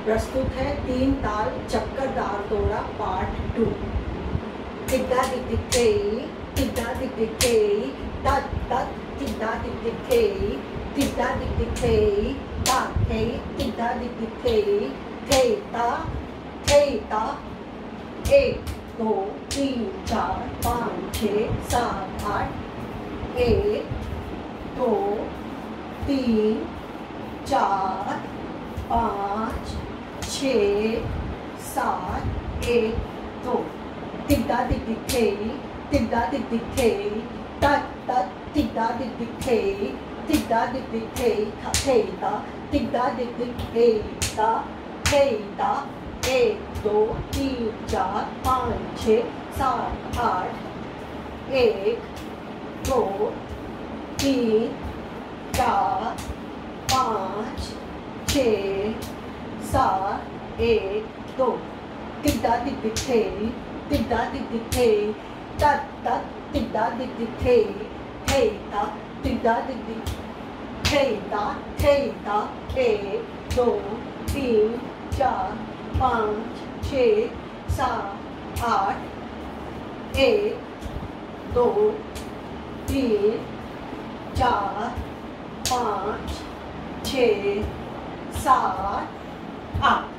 प्रस्तुत है तीन ताल चक्करदार तोड़ा पार्ट 2। टिड्डा टिक टिक थे, टिड्डा टिक टिक थे, तत तत टिड्डा टिक टिक थे, टिड्डा टिक टिक थे, ता थे, टिड्डा टिक टिक थे ता, एक दो तीन चार पाँच छः सात आठ, एक दो तीन चार पाँच छः सात एक दो। टिड्डा टिक टिक थे, टिड्डा टिक टिक थे, तत तत टिड्डा टिक टिक थे, टिड्डा टिक टिक थे ता, टिड्डा टिक टिक थे ता, एक दो तीन चार पाँच छः सात आठ, एक दो तीन चार पाँच छः सात एक दो। टिड्डा टिक टिक थे, टिड्डा टिक टिक थे, तत तत टिड्डा टिक टिक थे ता, टिड्डा टिक टिक थे ता, एक दो तीन चार पाँच छः सात आठ, एक दो तीन चार पाँच छः सात आठ।